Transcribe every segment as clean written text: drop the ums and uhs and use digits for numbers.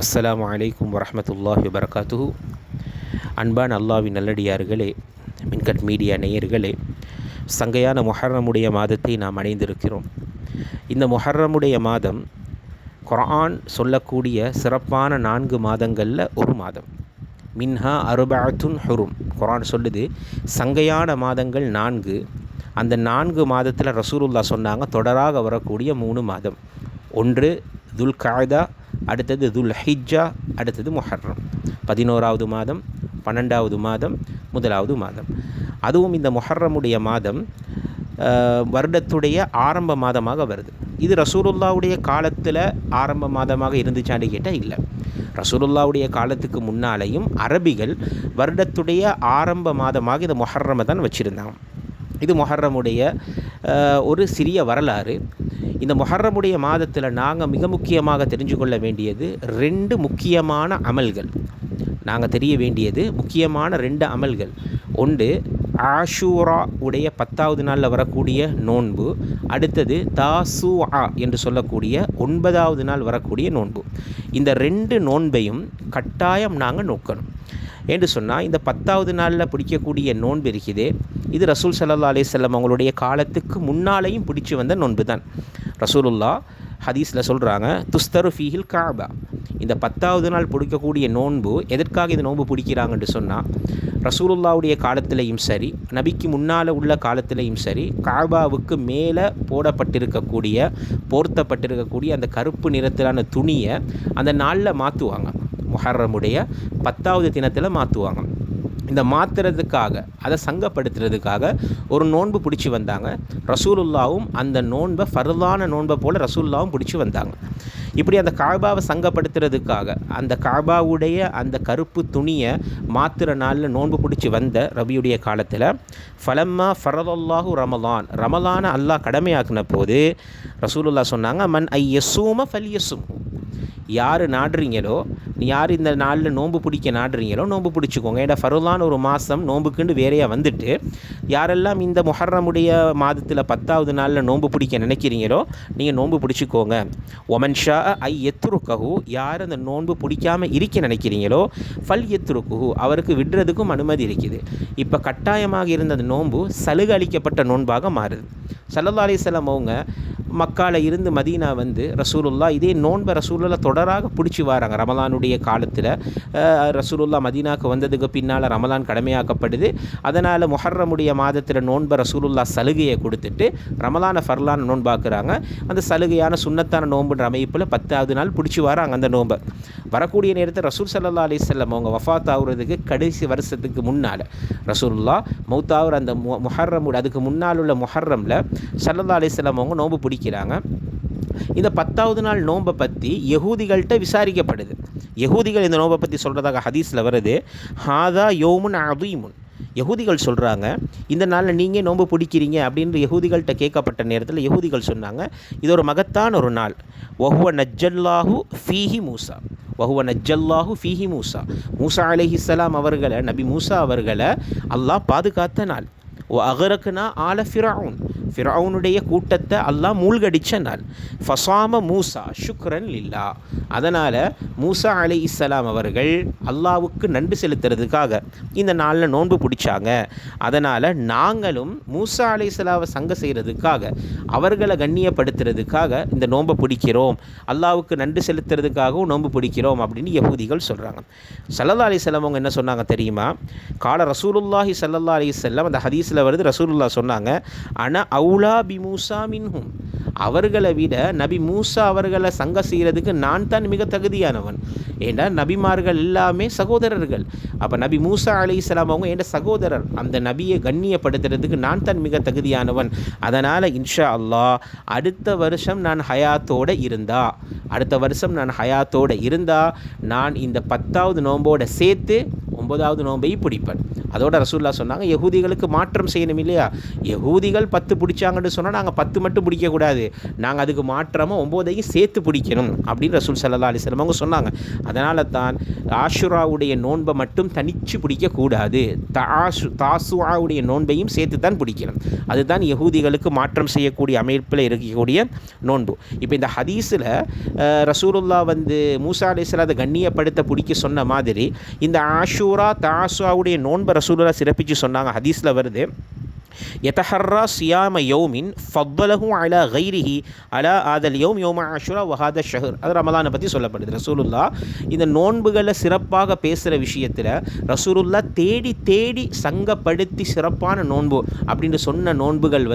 அஸ்ஸலாமு அலைக்கும் வரஹ்மத்துல்லாஹி வபரகாத்துஹு. அன்பான அல்லாஹ்வின் நல்லடியார்களே, மின்கட் மீடியா நேயர்களே, சங்கையான முஹர்ரமுடைய மாதத்தை நாம் அடைந்திருக்கிறோம். இந்த முஹர்ரமுடைய மாதம் குர்ஆன் சொல்லக்கூடிய சிறப்பான 4 மாதங்களில் ஒரு மாதம். மின்ஹா அர்பஅத்துன் ஹுரும். குர்ஆன் சொல்லுது சங்கையான மாதங்கள் 4. அந்த 4 மாதத்தில் ரசூலுல்லாஹ் சொன்னாங்க தொடராக வரக்கூடிய 3 மாதம். ஒன்று துல் கஅதா, அடுத்தது துல் ஹிஜ்ஜா, அடுத்தது முஹர்ரம். 11வது மாதம், 12வது மாதம், 1வது மாதம். அதுவும் இந்த முஹர்ரமுடைய மாதம் வருடத்துடைய ஆரம்ப மாதமாக வருது. இது ரசூலுல்லாவுடைய காலத்தில் ஆரம்ப மாதமாக இருந்துச்சான்னு கேட்டால் இல்லை. ரசூலுல்லாவுடைய காலத்துக்கு முன்னாலேயும் அரபிகள் வருடத்துடைய ஆரம்ப மாதமாக இந்த முஹர்ரமை தான் வச்சுருந்தாங்க. இது முஹர்ரமுடைய ஒரு சிறிய வரலாறு. இந்த முஹர்ரமுடைய மாதத்தில் நாங்கள் மிக முக்கியமாக தெரிஞ்சு கொள்ள வேண்டியது 2 முக்கியமான அமல்கள். நாங்கள் தெரிய வேண்டியது முக்கியமான 2 அமல்கள். ஒன்று ஆஷூரா உடைய 10வது நாளில் வரக்கூடிய நோன்பு, அடுத்தது தாசூஆ என்று சொல்லக்கூடிய 9வது நாள் வரக்கூடிய நோன்பு. இந்த 2 நோன்பையும் கட்டாயம் நாங்கள் நோக்கணும். என்று சொன்னால் இந்த 10வது நாளில் பிடிக்கக்கூடிய நோன்பு இருக்குதே, இது ரசூல் ஸல்லல்லாஹு அலைஹி வஸல்லம் அவங்களுடைய காலத்துக்கு முன்னாலேயும் பிடிச்சி வந்த நோன்பு தான். ரசூலுல்லாஹ் ஹதீஸில் சொல்கிறாங்க, துஸ்தரு ஃபீஹில் கஅபா. இந்த 10வது நாள் பிடிக்கக்கூடிய நோன்பு எதற்காக இந்த நோன்பு பிடிக்கிறாங்கன்னு சொன்னால், ரசூலுல்லாவுடைய காலத்திலையும் சரி, நபிக்கு முன்னால் உள்ள காலத்திலையும் சரி, கஅபாவுக்கு மேலே போடப்பட்டிருக்கக்கூடிய போர்த்தப்பட்டிருக்கக்கூடிய அந்த கருப்பு நிறத்திலான துணியை அந்த நாளில் மாற்றுவாங்க. முஹர்ரமுடைய 10வது தினத்தில் மாற்றுவாங்க. இந்த மாற்றுறதுக்காக, அதை சங்கப்படுத்துறதுக்காக ஒரு நோன்பு பிடிச்சி வந்தாங்க. ரசூலுல்லாவும் அந்த நோன்பை ஃபர்லான நோன்பை போல் ரசூலுல்லாவும் பிடிச்சி வந்தாங்க. இப்படி அந்த கஅபாவை சங்கப்படுத்துறதுக்காக அந்த கஅபாவுடைய அந்த கருப்பு துணியை மாற்றுற நாளில் நோன்பு பிடிச்சி வந்த ரபியுடைய காலத்தில் ஃபலம்மா ஃபரதல்லாஹு ரமலானை அல்லாஹ் கடமையாக்குன போது ரசூலுல்லாஹ் சொன்னாங்க, மன் ஐயசூம ஃபல்யசும். யார் நாடுறீங்களோ, யார் இந்த நாளில் நோன்பு பிடிக்க நாடுறீங்களோ நோன்பு பிடிச்சிக்கோங்க. ஏன்னா ஃபர்லான ஒரு மாதம் நோன்புக்குண்டு வேறையாக வந்துட்டு, யாரெல்லாம் இந்த முஹர்ரமுடைய மாதத்தில் 10வது நாளில் நோன்பு பிடிக்க நினைக்கிறீங்களோ நீங்கள் நோன்பு பிடிச்சிக்கோங்க. ஒமன் ஷா ஐ எத்ருக்கஹு, யார் அந்த நோன்பு பிடிக்காமல் இருக்க நினைக்கிறீங்களோ ஃபல் எத்ருக்குஹு, அவருக்கு விடுறதுக்கும் அனுமதி இருக்குது. இப்போ கட்டாயமாக இருந்த அந்த நோன்பு சலுகை அளிக்கப்பட்ட நோன்பாக மாறுது. ஸல்லல்லாஹு அலைஹி வஸல்லம் அவங்க மக்கால இருந்து மதீனா வந்து ரசூலுல்லாஹ் இதே நோன்பை ரசூலுல்லாஹ் தொடராக பிடிச்சி வராங்க. ரமலானுடைய காலத்தில் ரசூலுல்லாஹ் மதீனாவுக்கு வந்ததுக்கு பின்னால் ரமலான் கடமையாக்கப்படுது. அதனால் முஹர்ரமுடைய மாதத்தில் நோன்பை ரசூலுல்லாஹ் சலுகையை கொடுத்துட்டு ரமலானை ஃபர்லான நோன்பாக்குறாங்க. அந்த சலுகையான சுன்னத்தான நோன்புன்ற அமைப்பில் 10வது நாள் பிடிச்சி வராங்க. அந்த நோன்பை வரக்கூடிய நேரத்தில் ரசூல் ஸல்லல்லாஹு அலைஹி வஸல்லம் அவங்க வஃபாத் ஆகுறதுக்கு கடைசி வருஷத்துக்கு முன்னால் ரசூலுல்லாஹ் மௌத்தாவுற அந்த முஹர்ரமுடைய அதுக்கு முன்னால் உள்ள முஹர்ரமில் ஸல்லல்லாஹு அலைஹி வஸல்லம் அவங்க நோன்பு பிடிக்கிறாங்க. இந்த 10வது நாள் நோன்பை பற்றி யஹூதிகள்கிட்ட விசாரிக்கப்படுது. யஹூதிகள் இந்த நோன்பை பற்றி சொல்கிறதாக ஹதீஸில் வருது, ஹாதா யோமுன் அதீமுன். யஹூதிகள் சொல்கிறாங்க, இந்த நாளில் நீங்கள் நோன்பு பிடிக்கிறீங்க அப்படின்னு யஹூதிகள்கிட்ட கேட்கப்பட்ட நேரத்தில் யஹூதிகள் சொன்னாங்க, இது ஒரு மகத்தான ஒரு நாள். வஹுவ நஜ்ஜல்லாஹு ஃபீஹி மூசா, வஹுவ நஜ்ஜல்லாஹு ஃபீஹி மூசா. மூசா அலைஹிஸ்ஸலாம் அவர்களை, நபி மூசா அவர்களை அல்லாஹ் பாதுகாத்த நாள். ஓ அகரக்குனா ஆல ஃபிரவுன், ஃபிரவுனுடைய கூட்டத்தை அல்லாஹ் மூழ்கடித்த நாள். ஃபசாம மூசா ஷுக்ரன் லில்லா. அதனால் மூசா அலைஹிஸ்ஸலாம் அவர்கள் அல்லாஹ்வுக்கு நன்றி செலுத்துறதுக்காக இந்த நாளில் நோன்பு பிடிச்சாங்க. அதனால் நாங்களும் மூசா அலைஹிஸ்ஸலாவை சங்க செய்கிறதுக்காக, அவர்களை கண்ணியப்படுத்துறதுக்காக இந்த நோன்பை பிடிக்கிறோம், அல்லாஹ்வுக்கு நன்றி செலுத்துறதுக்காகவும் நோன்பு பிடிக்கிறோம் அப்படின்னு யஹூதிகள் சொல்கிறாங்க. ஸல்லல்லாஹு அலைஹி வஸல்லம் அவங்க என்ன சொன்னாங்க தெரியுமா? கால ரசூலுல்லாஹி ஸல்லல்லாஹு அலைஹி வஸல்லம், அந்த ஹதீஸில் வருது, ரசூலுல்லாஹ் சொன்னாங்க, அன அவுலா பி மூசா மின்ஹும், அவர்களை விட நபி மூசா அவர்களை சங்க செய்கிறதுக்கு நான் தான் மிக தகுதியானவன். ஏன்னா நபிமார்கள் எல்லாமே சகோதரர்கள். அப்போ நபி மூசா அலைஹிஸ்ஸலாம் அவங்க என் சகோதரர், அந்த நபியை கண்ணியப்படுத்துறதுக்கு நான் தான் மிக தகுதியானவன். அதனால் இன்ஷா அல்லாஹ் அடுத்த வருஷம் நான் ஹயாத்தோடு இருந்தால் நான் இந்த 10வது நோம்போடு சேர்த்து 9வது நோன்பையும் பிடிப்பேன். அதோட ரசூலுல்லாஹ் சொன்னாங்க, யஹூதிகளுக்கு மாற்றம் செய்யணும் இல்லையா, யஹூதிகள் 10 பிடிச்சாங்கன்னு சொன்னால் நாங்கள் 10 மட்டும் பிடிக்கக்கூடாது, நாங்கள் அதுக்கு மாற்றமாக 9ஐயும் சேர்த்து பிடிக்கணும் அப்படின்னு ரசூல் ஸல்லல்லாஹு அலைஹி வஸல்லம் அவங்க சொன்னாங்க. அதனால தான் ஆஷுராவுடைய நோன்பை மட்டும் தனித்து பிடிக்கக்கூடாது, தாசுஆவுடைய நோன்பையும் சேர்த்து தான் பிடிக்கணும். அதுதான் யஹூதிகளுக்கு மாற்றம் செய்யக்கூடிய அமைப்பில் இருக்கக்கூடிய நோன்பு. இப்போ இந்த ஹதீஸில் ரசூலுல்லாஹ் மூசா அலைஹிஸ்ஸலாத்தை கண்ணியப்படுத்த பிடிக்க சொன்ன மாதிரி இந்த ஆஷூரா தாசுஆவுடைய நோன்பை ரசூலுல்லாஹ் சிறப்பித்து சொன்னாங்க. ஹதீஸில் வருது, யதஹர்ரா சியாம யௌமின் ஃபவ்வலஹு அலா கைரிஹி அலா ஆதல் யௌம் யௌம ஆஷுரா வஹாத ஷஹர். அது ரமலானை பற்றி சொல்லப்படுது. ரசூலுல்லாஹ் இந்த நோன்புகளை சிறப்பாக பேசுகிற விஷயத்தில் ரசூலுல்லாஹ் தேடி தேடி சங்கப்படுத்தி சிறப்பான நோன்பு அப்படின்னு சொன்ன நோன்புகள்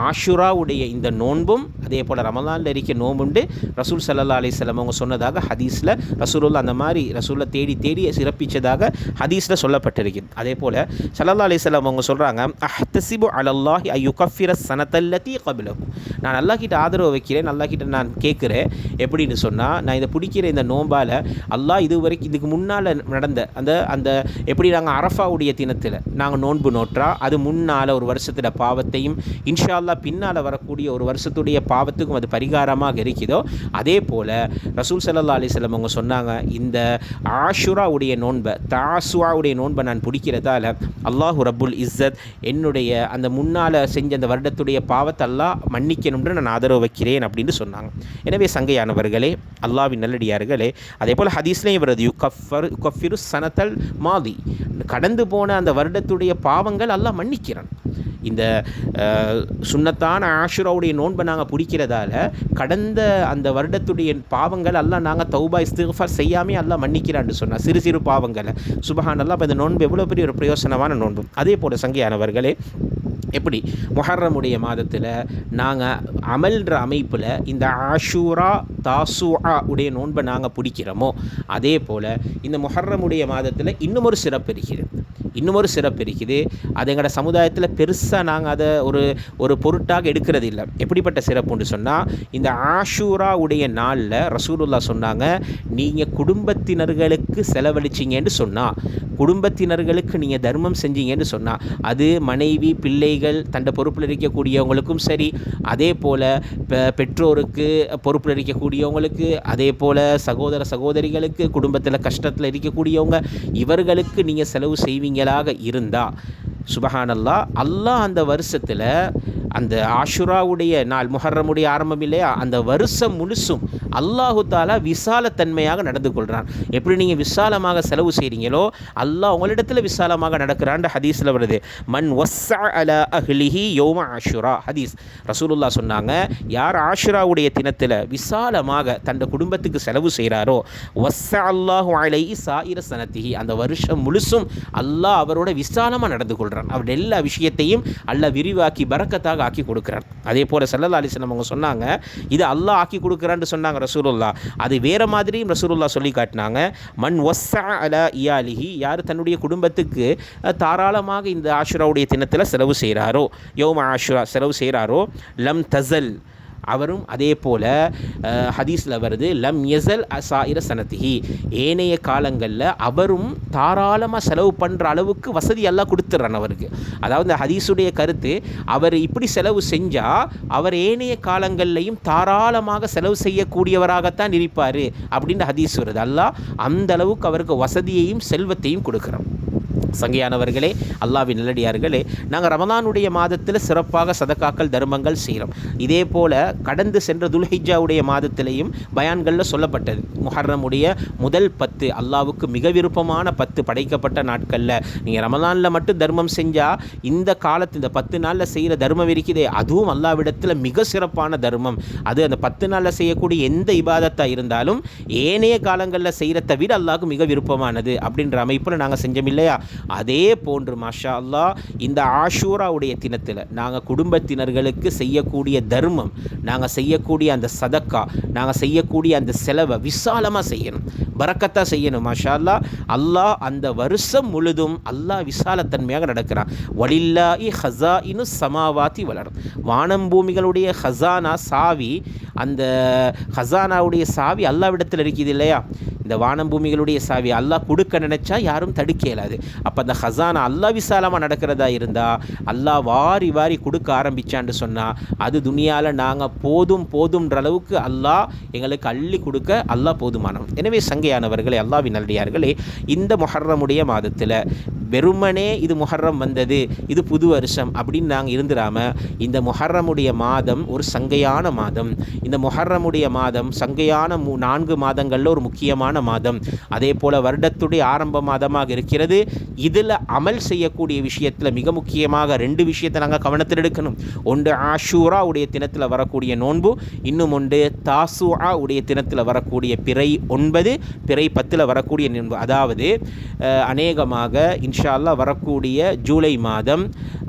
ஆஷுராவுடைய இந்த நோன்பும் அதே போல் ரமலானில் இருக்க நோன்புண்டு ரசூல் ஸல்லல்லாஹு அலைஹி வஸல்லம் அவங்க சொன்னதாக ஹதீஸில் ரசூலுல்லாஹ் அந்த மாதிரி ரசூலுல்லாஹ் தேடி தேடி சிறப்பித்ததாக ஹதீஸில் சொல்லப்பட்டிருக்கு. அதே போல் ஸல்லல்லாஹு அலைஹி வஸல்லம் அவங்க சொல்கிறாங்க, அஹ்தஸிபு அலல்லாஹி அய்யுகஃபிர ஸனத்தல்லதி கப்லஹு. நான் அல்லாஹ் கிட்ட ஆதரவு வைக்கிறேன், அல்லாஹ் கிட்ட நான் கேட்குறேன் எப்படின்னு சொன்னால், நான் இதை பிடிக்கிற இந்த நோம்பால் அல்லாஹ் இதுக்கு முன்னால் நடந்த அந்த எப்படி நாங்கள் அரஃபாவுடைய தினத்தில் நாங்கள் நோன்பு நோற்றா அது முன்னால் ஒரு வருஷத்தில் பாவத்தையும் இன்ஷா அல்லாஹ் பின்னால் வரக்கூடிய ஒரு வருஷத்துடைய பாவத்துக்கும் அது பரிகாரமாக இருக்குதோ, அதே போல் ரசூல் ஸல்லல்லாஹு அலைஹி வஸல்லம் அவங்க சொன்னாங்க, இந்த ஆஷுராவுடைய நோன்பை தாசுஆவுடைய நோன்பை நான் பிடிக்கிறதால அல்லாஹு ரப்புல் இஸ்ஸத் என்னுடைய அந்த முன்னால் செஞ்ச அந்த வருடத்துடைய பாவத்தை அல்லாஹ் மன்னிக்கணும்னு நான் ஆதரவு வைக்கிறேன் அப்படின்னு சொன்னாங்க. எனவே சங்கையானவர்களே, அல்லாஹ்வின் நல்லடியார்களே, அதே போல் ஹதீஸ்லேயும் வருது, யுகஃபிரு சனத்தல் மாதி, கடந்து போன அந்த வருடத்துடைய பாவங்கள் அல்லாஹ் மன்னிக்கிறான். இந்த சுன்னத்தான ஆஷுராவுடைய நோன்பை நாங்கள் பிடிக்கிறதால கடந்த அந்த வருடத்துடைய பாவங்கள் எல்லாம் நாங்கள் தௌபா இஸ்திக்ஃபார் செய்யாமே அல்லாஹ் மன்னிக்கிறான்னு சொன்னால் சிறு சிறு பாவங்களை. சுப்ஹானல்லாஹ். அப்போ இந்த நோன்பு எவ்வளோ பெரிய ஒரு பிரயோசனமான நோன்பு. அதே போல் சங்கையானவர்களே, எப்படி முஹர்ரமுடைய மாதத்தில் நாங்கள் அமல்ன்ற அமைப்பில் இந்த ஆஷூரா தாசுஆ உடைய நோன்பை நாங்கள் பிடிக்கிறோமோ, அதே போல் இந்த முஹர்ரமுடைய மாதத்தில் இன்னும் ஒரு சிறப்பு இருக்குது. அது எங்களோட சமுதாயத்தில் பெருசாக நாங்கள் அதை ஒரு பொருட்டாக எடுக்கிறது இல்லை. எப்படிப்பட்ட சிறப்புன்னு சொன்னால், இந்த ஆஷூரா உடைய நாளில் ரசூலுல்லாஹ் சொன்னாங்க, நீங்கள் குடும்பத்தினர்களுக்கு செலவழிச்சிங்கன்னு சொன்னால், குடும்பத்தினர்களுக்கு நீங்கள் தர்மம் செஞ்சீங்கன்னு சொன்னால், அது மனைவி பிள்ளைகள் தண்ட பொறுப்பில் இருக்கக்கூடியவங்களுக்கும் சரி, அதே போல் பெற்றோருக்கு பொறுப்பில் இருக்கக்கூடியவங்களுக்கு, அதே போல் சகோதர சகோதரிகளுக்கு, குடும்பத்தில் கஷ்டத்தில் இருக்கக்கூடியவங்க, இவர்களுக்கு நீங்கள் செலவு செய்வீங்களாக இருந்தால், சுபஹானல்லாஹ், அல்லாஹ் அந்த வருஷத்தில் அந்த ஆஷுராவுடைய நாள் முஹர்ரமுடைய ஆரம்பம் இல்லையா, அந்த வருஷம் முழுசும் அல்லாஹு தாலா விசாலத்தன்மையாக நடந்து கொள்கிறான். எப்படி நீங்கள் விசாலமாக செலவு செய்கிறீங்களோ அல்லாஹ் உங்களிடத்தில் விசாலமாக நடக்கிறான். ஹதீஸில் வருது, மன் வஸ்ஸஅ அலா அஹ்லிஹி யௌம ஆஷுரா. ஹதீஸ் ரசூலுல்லாஹ் சொன்னாங்க, யார் ஆஷுராவுடைய தினத்தில் விசாலமாக தன் குடும்பத்துக்கு செலவு செய்கிறாரோ, வஸ்ஸஅ அல்லாஹு அலைஹி சாயிர சனத்திஹி, அந்த வருஷம் முழுசும் அல்லாஹ் அவரோட விசாலமாக நடந்து கொள்கிறான். அவருடைய எல்லா விஷயத்தையும் அல்லாஹ் விரிவாக்கி பரக்கத்தாக ஆக்கி கொடுக்குறான். அதே போல் ஸல்லல்லாஹு அலைஹி வஸல்லம் அவங்க சொன்னாங்க, இது அல்லாஹ் ஆக்கி கொடுக்குறான்னு சொன்னாங்க ரசூலுல்லாஹ். அது வேறு மாதிரியும் ரசூலுல்லாஹ் சொல்லி காட்டினாங்க, மன் வஸ்ஸஅ அலா இயாலிஹி, யார் தன்னுடைய குடும்பத்துக்கு தாராளமாக இந்த ஆஷுராவுடைய தினத்தில் செலவு செய்கிறாரோ, யௌம ஆஷுரா செலவு செய்கிறாரோ, லம் தஸல், அவரும் அதே போல் ஹதீஸில் வருது, லம் யஸல் சாயிர சனத்திஹி, ஏனைய காலங்களில் அவரும் தாராளமாக செலவு பண்ணுற அளவுக்கு வசதி எல்லாம் கொடுத்துட்றான் அவருக்கு. அதாவது இந்த ஹதீஸுடைய கருத்து, அவர் இப்படி செலவு செஞ்சால் அவர் ஏனைய காலங்கள்லையும் தாராளமாக செலவு செய்யக்கூடியவராகத்தான் இருப்பார் அப்படின்னு ஹதீஸ் வருது. அல்லாஹ் அந்த அளவுக்கு அவருக்கு வசதியையும் செல்வத்தையும் கொடுக்குறான். சங்கையானவர்களே, அல்லாஹ்வின் நல்லடியார்களே, நாங்கள் ரமலானுடைய மாதத்தில் சிறப்பாக சதக்காக்கள் தர்மங்கள் செய்கிறோம். இதே போல் கடந்து சென்ற துல்ஹிஜ்ஜாவுடைய மாதத்திலையும் பயான்களில் சொல்லப்பட்டது, முஹர்ரமுடைய முதல் 10 அல்லாஹ்வுக்கு மிக விருப்பமான 10 படைக்கப்பட்ட நாட்களில் நீங்கள் ரமலானில் மட்டும் தர்மம் செஞ்சால் இந்த காலத்து இந்த 10 நாளில் செய்கிற தர்மம் இருக்குதே, அதுவும் அல்லாஹ்விடத்தில் மிக சிறப்பான தர்மம். அது அந்த 10 நாளில் செய்யக்கூடிய எந்த இபாதத்தாக இருந்தாலும் ஏனைய காலங்களில் செய்கிறத விட அல்லாஹ்வுக்கு மிக விருப்பமானது அப்படின்ற அமைப்பில் நாங்கள் செஞ்சோம் இல்லையா. அதே போன்று மாஷா அல்லாஹ் இந்த ஆஷூராவுடைய தினத்தில் நாங்கள் குடும்பத்தினர்களுக்கு செய்யக்கூடிய தர்மம், நாங்கள் செய்யக்கூடிய அந்த சதக்கா, நாங்கள் செய்யக்கூடிய அந்த செலவை விசாலமாக செய்யணும், பரக்கத்தாக செய்யணும். மாஷா அல்லாஹ், அல்லாஹ் அந்த வருஷம் முழுதும் அல்லாஹ் விசாலத்தன்மையாக நடக்கிறான். வலில்லாஹி ஹஸாயினு ஸமாவாதி வல் அர்த், வானம் பூமிகளுடைய ஹஸானா சாவி, அந்த ஹஸானாவுடைய சாவி அல்லாஹ்விடத்தில் இருக்குது இல்லையா. இந்த வானம் பூமிகளுடைய சாவி அல்லாஹ் கொடுக்க நினச்சா யாரும் தடுக்க இயலாது. அப்போ அந்த ஹசானா அல்லாஹ் விசாலமாக நடக்கிறதா இருந்தால் அல்லாஹ் வாரி வாரி கொடுக்க ஆரம்பித்தான்னு சொன்னால் அது துனியாவில் நாங்கள் போதும்ன்ற அளவுக்கு அல்லாஹ் எங்களுக்கு அள்ளி கொடுக்க அல்லாஹ் போதுமானவன். எனவே சங்கையானவர்களே, அல்லாஹ்வின் நல்லடியார்களே, இந்த முஹர்ரமுடைய மாதத்தில் வெறுமனே இது முஹர்ரம் வந்தது, இது புது வருஷம் அப்படின்னு நாங்கள் இருந்துடாமல், இந்த முஹர்ரமுடைய மாதம் ஒரு சங்கையான மாதம். இந்த முஹர்ரமுடைய மாதம் சங்கையான 4 மாதங்களில் ஒரு முக்கியமான மாதம். அதே போல் வருடத்துடைய ஆரம்ப மாதமாக இருக்கிறது. இதில் அமல் செய்யக்கூடிய விஷயத்தில் மிக முக்கியமாக 2 விஷயத்தை நாங்கள் கவனத்தில் எடுக்கணும். ஒன்று ஆஷூரா உடைய தினத்தில் வரக்கூடிய நோன்பு, இன்னும் ஒன்று தாசுஆ உடைய தினத்தில் வரக்கூடிய பிறை 9, பிறை 10 வரக்கூடிய நோன்பு. அதாவது அநேகமாக இன்ஷா அல்லாஹ் வரக்கூடிய ஜூலை மாதம்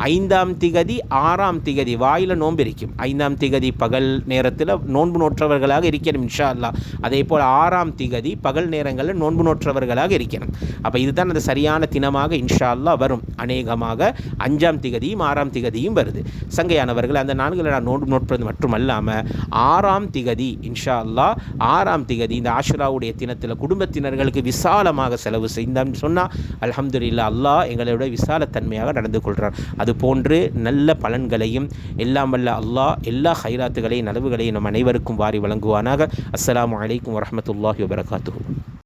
5ஆம் திகதி 6ஆம் திகதி வாயில் நோன்பு இருக்கும். 5ஆம் திகதி பகல் நேரத்தில் நோன்பு நோற்றவர்களாக இருக்கணும் இன்ஷா அல்லாஹ். அதே போல் 6ஆம் திகதி பகல் நேரங்களில் நோன்பு நோற்றவர்களாக இருக்கணும். அப்போ இதுதான் அந்த சரியான தினமாக இன்ஷா அல்லாஹ் வரும். அநேகமாக 5ஆம் திகதியும் 6ஆம் திகதியும் வருது. சங்கையானவர்கள், அந்த நான்களை நான் நோன்பு நோட்பது மட்டுமல்லாமல் 6ஆம் திகதி இன்ஷா அல்லாஹ் 6ஆம் திகதி இந்த ஆஷுராவுடைய தினத்தில் குடும்பத்தினர்களுக்கு விசாலமாக செலவு செய்தான்னு சொன்னால் அல்ஹம்துலில்லாஹ் அல்லாஹ் எங்களோட விசாலத்தன்மையாக நடந்து கொள்கிறார். அதுபோன்று நல்ல பலன்களையும் எல்லாம் வல்ல அல்லாஹ் எல்லா ஹைராத்துகளையும் நலவுகளையும் நம் அனைவருக்கும் வாரி வழங்குவானாக. அஸ்ஸலாமு அலைக்கும் வரஹ்மத்துல்லாஹி வபரகாத்துஹு.